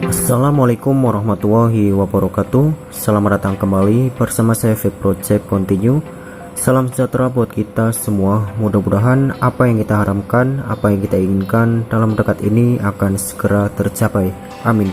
Assalamualaikum warahmatullahi wabarakatuh. Selamat datang kembali bersama saya Fake Project Continue. Salam sejahtera buat kita semua. Mudah-mudahan apa yang kita harapkan, apa yang kita inginkan dalam dekat ini akan segera tercapai. Amin.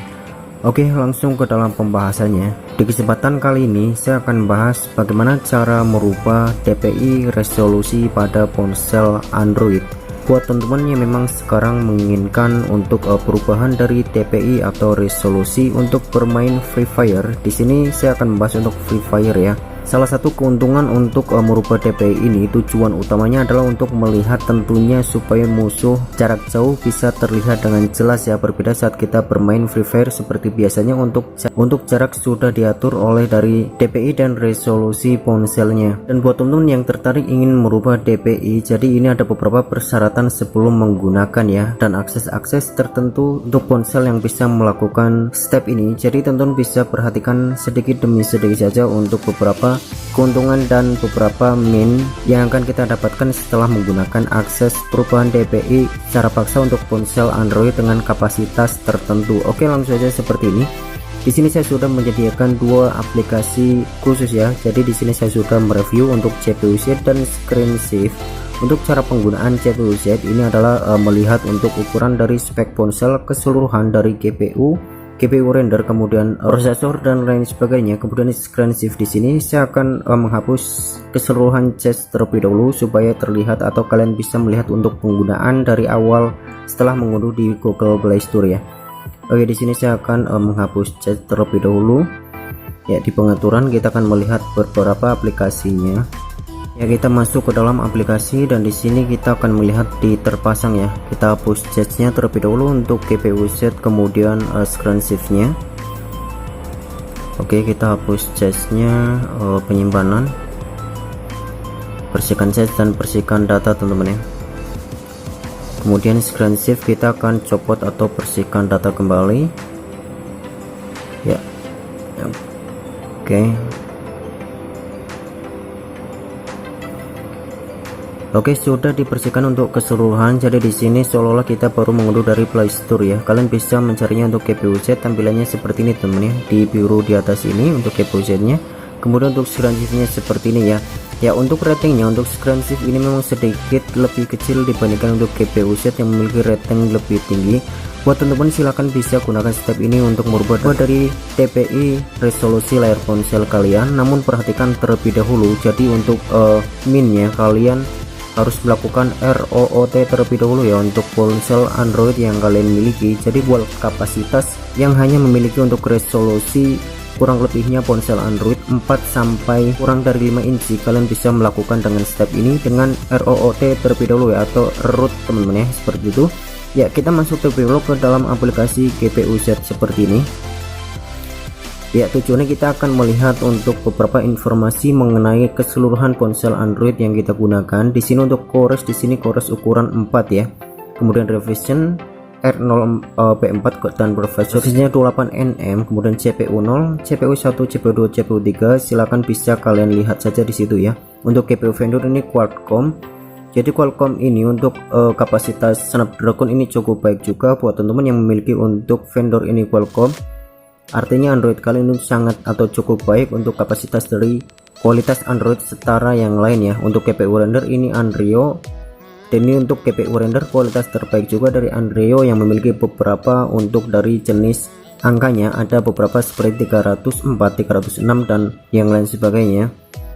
Oke, langsung ke dalam pembahasannya. Di kesempatan kali ini saya akan bahas bagaimana cara merubah DPI resolusi pada ponsel Android. Buat teman-teman yang memang sekarang menginginkan untuk perubahan dari DPI atau resolusi untuk bermain Free Fire, di sini saya akan membahas untuk Free Fire ya. Salah satu keuntungan untuk merubah DPI ini, tujuan utamanya adalah untuk melihat tentunya supaya musuh jarak jauh bisa terlihat dengan jelas ya, berbeda saat kita bermain Free Fire seperti biasanya untuk jarak sudah diatur oleh dari DPI dan resolusi ponselnya. Dan buat teman-teman yang tertarik ingin merubah DPI, jadi ini ada beberapa persyaratan sebelum menggunakan ya, dan akses-akses tertentu untuk ponsel yang bisa melakukan step ini. Jadi teman-teman bisa perhatikan sedikit demi sedikit saja untuk beberapa keuntungan dan beberapa min yang akan kita dapatkan setelah menggunakan akses perubahan DPI secara paksa untuk ponsel Android dengan kapasitas tertentu. Oke, langsung saja seperti ini. Di sini saya sudah menyediakan dua aplikasi khusus ya. Jadi di sini saya sudah mereview untuk CPU-Z dan screen safe. Untuk cara penggunaan CPU-Z ini adalah melihat untuk ukuran dari spek ponsel keseluruhan dari GPU render, kemudian prosesor dan lain sebagainya. Kemudian screen safe di sini saya akan menghapus keseluruhan cache terlebih dahulu supaya terlihat atau kalian bisa melihat untuk penggunaan dari awal setelah mengunduh di Google Play Store ya. Oke, di sini saya akan menghapus cache terlebih dahulu. Ya, di pengaturan kita akan melihat beberapa aplikasinya. Ya, kita masuk ke dalam aplikasi dan di sini kita akan melihat di terpasang ya. Kita hapus cache-nya terlebih dahulu untuk GPU-Z, kemudian screen safe-nya. Oke, kita hapus cache-nya, penyimpanan, bersihkan cache dan bersihkan data teman-teman ya. Kemudian screen save kita akan copot atau bersihkan data kembali. Ya. Oke. Oke, sudah dibersihkan untuk keseluruhan. Jadi di sini seolah-olah kita baru mengunduh dari Play Store ya. Kalian bisa mencarinya untuk GPU-Z, tampilannya seperti ini teman ya. Di biru di atas ini untuk GPU-Z-nya. Kemudian untuk screen safe-nya seperti ini ya. Ya, untuk ratingnya untuk screen safe ini memang sedikit lebih kecil dibandingkan untuk GPU-Z yang memiliki rating lebih tinggi. Buat teman-teman silahkan bisa gunakan step ini untuk merubah dari DPI resolusi layar ponsel kalian. Namun perhatikan terlebih dahulu. Jadi untuk minnya kalian harus melakukan ROOT terlebih dahulu ya untuk ponsel Android yang kalian miliki. Jadi buat kapasitas yang hanya memiliki untuk resolusi kurang lebihnya ponsel Android 4 sampai kurang dari 5 inci, kalian bisa melakukan dengan step ini dengan ROOT terlebih dahulu ya, atau root teman-teman ya, seperti itu ya. Kita masuk terlebih dahulu ke dalam aplikasi GPU-Z seperti ini ya. Tujuannya kita akan melihat untuk beberapa informasi mengenai keseluruhan ponsel Android yang kita gunakan. Di sini untuk cores, di sini cores ukuran 4 ya. Kemudian revision R0P4 dan prosesnya 28nm, kemudian CPU 0, CPU 1, CPU 2, CPU 3. Silahkan bisa kalian lihat saja di situ ya. Untuk GPU vendor ini Qualcomm. Jadi Qualcomm ini untuk kapasitas Snapdragon ini cukup baik juga buat teman-teman yang memiliki untuk vendor ini Qualcomm. Artinya Android kalian itu sangat atau cukup baik untuk kapasitas dari kualitas Android setara yang lain ya. Untuk GPU render ini Andrio, dan ini untuk GPU render kualitas terbaik juga dari Andrio yang memiliki beberapa untuk dari jenis angkanya, ada beberapa seperti 304, 306 dan yang lain sebagainya.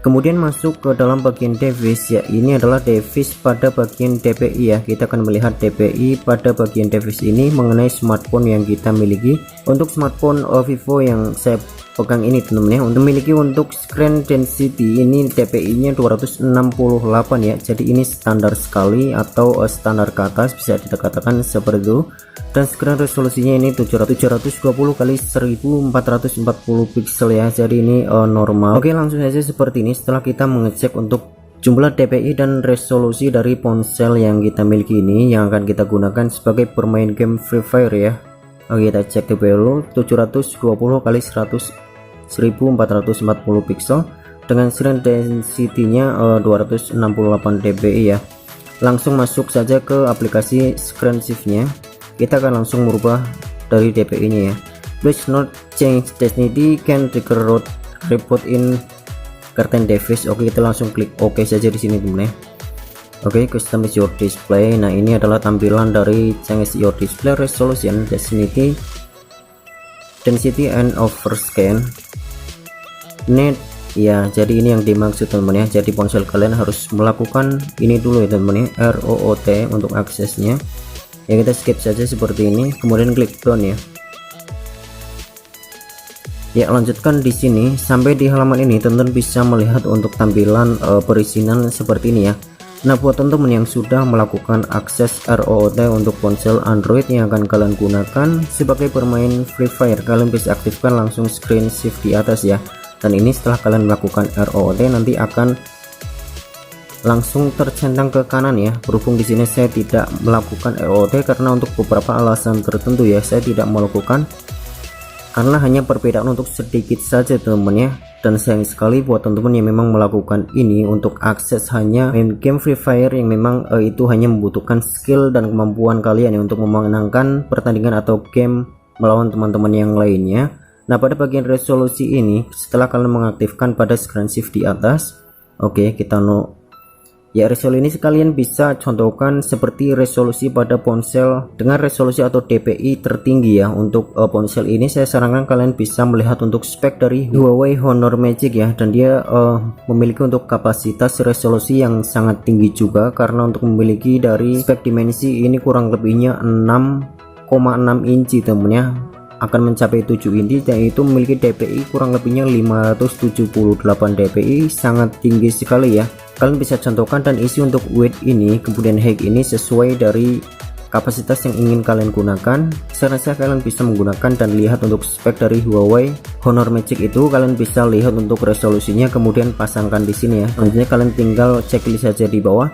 Kemudian masuk ke dalam bagian device ya, ini adalah device pada bagian DPI ya. Kita akan melihat DPI pada bagian device ini mengenai smartphone yang kita miliki. Untuk smartphone Vivo yang saya pegang ini teman-teman ya, untuk memiliki untuk screen density ini DPI nya 268 ya. Jadi ini standar sekali atau standar ke atas bisa dikatakan seperti itu. Dan screen resolusinya ini 720 kali 1440 pixel ya. Jadi ini normal. Oke, langsung saja seperti ini. Setelah kita mengecek untuk jumlah DPI dan resolusi dari ponsel yang kita miliki ini yang akan kita gunakan sebagai bermain game Free Fire ya. Oke, kita cek dulu 720 kali 1440 pixel dengan screen density-nya 268 dpi ya. Langsung masuk saja ke aplikasi screen safe-nya. Kita akan langsung merubah dari DPI nya ya. Please not change sensitivity can trigger root report in curtain device. Oke, kita langsung klik OK saja di sini teman ya. Oke, customize your display. Nah, ini adalah tampilan dari change your display resolution, density and overscan. Need ya, jadi ini yang dimaksud teman-teman ya. Jadi ponsel kalian harus melakukan ini dulu ya teman-teman ya, ROOT untuk aksesnya. Ya, kita skip saja seperti ini, kemudian klik done ya. Ya, lanjutkan di sini sampai di halaman ini teman-teman bisa melihat untuk tampilan perizinan seperti ini ya. Nah, buat teman-teman yang sudah melakukan akses ROOT untuk ponsel Android yang akan kalian gunakan sebagai bermain Free Fire, kalian bisa aktifkan langsung screen shift di atas ya. Dan ini setelah kalian melakukan ROOT nanti akan langsung tercentang ke kanan ya. Berhubung di sini saya tidak melakukan ROOT karena untuk beberapa alasan tertentu ya, saya tidak melakukan karena hanya perbedaan untuk sedikit saja teman-teman ya. Dan sayang sekali buat teman-teman yang memang melakukan ini untuk akses hanya main game Free Fire yang memang itu hanya membutuhkan skill dan kemampuan kalian ya untuk memenangkan pertandingan atau game melawan teman-teman yang lainnya. Nah, pada bagian resolusi ini setelah kalian mengaktifkan pada screen shift di atas, oke, kita ya, resolusi ini sekalian bisa contohkan seperti resolusi pada ponsel dengan resolusi atau DPI tertinggi ya. Untuk ponsel ini saya sarankan kalian bisa melihat untuk spek dari Huawei Honor Magic ya, dan dia memiliki untuk kapasitas resolusi yang sangat tinggi juga karena untuk memiliki dari spek dimensi ini kurang lebihnya 6,6 inci temen ya, akan mencapai 7 inci, dan itu memiliki DPI kurang lebihnya 578 DPI, sangat tinggi sekali ya. Kalian bisa contohkan dan isi untuk weight ini kemudian height ini sesuai dari kapasitas yang ingin kalian gunakan. Saya rasa kalian bisa menggunakan dan lihat untuk spek dari Huawei Honor Magic itu, kalian bisa lihat untuk resolusinya kemudian pasangkan di sini ya. Selanjutnya kalian tinggal checklist saja di bawah.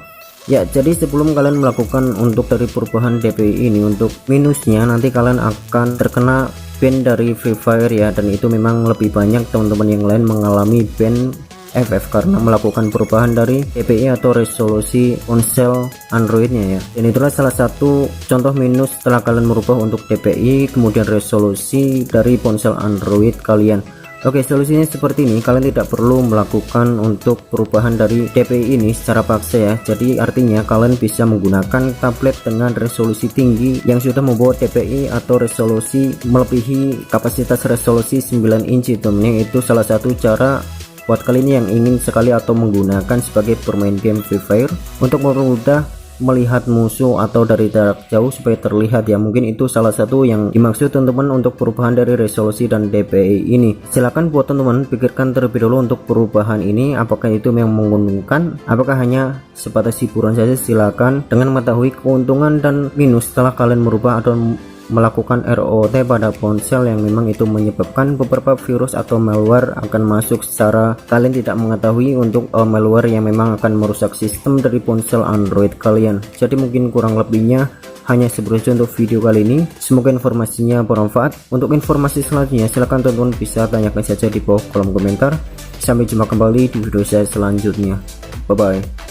Ya, jadi sebelum kalian melakukan untuk dari perubahan DPI ini, untuk minusnya nanti kalian akan terkena ban dari Free Fire ya, dan itu memang lebih banyak teman-teman yang lain mengalami ban FF karena melakukan perubahan dari DPI atau resolusi ponsel Androidnya ya. Dan itulah salah satu contoh minus setelah kalian merubah untuk DPI kemudian resolusi dari ponsel Android kalian. Oke, solusinya seperti ini, kalian tidak perlu melakukan untuk perubahan dari DPI ini secara paksa ya. Jadi artinya kalian bisa menggunakan tablet dengan resolusi tinggi yang sudah membawa DPI atau resolusi melebihi kapasitas resolusi 9 inci temen. Itu salah satu cara buat kalian yang ingin sekali atau menggunakan sebagai bermain game Free Fire untuk mempermudah melihat musuh atau dari jarak jauh supaya terlihat ya. Mungkin itu salah satu yang dimaksud teman-teman untuk perubahan dari resolusi dan DPI ini. Silakan buat teman-teman pikirkan terlebih dulu untuk perubahan ini, apakah itu memang menguntungkan, apakah hanya sebatas hiburan saja. Silakan dengan mengetahui keuntungan dan minus setelah kalian merubah atau melakukan ROOT pada ponsel yang memang itu menyebabkan beberapa virus atau malware akan masuk secara kalian tidak mengetahui, untuk malware yang memang akan merusak sistem dari ponsel Android kalian. Jadi mungkin kurang lebihnya hanya seperti untuk video kali ini. Semoga informasinya bermanfaat. Untuk informasi selanjutnya silahkan teman-teman bisa tanyakan saja di bawah kolom komentar. Sampai jumpa kembali di video saya selanjutnya. Bye bye.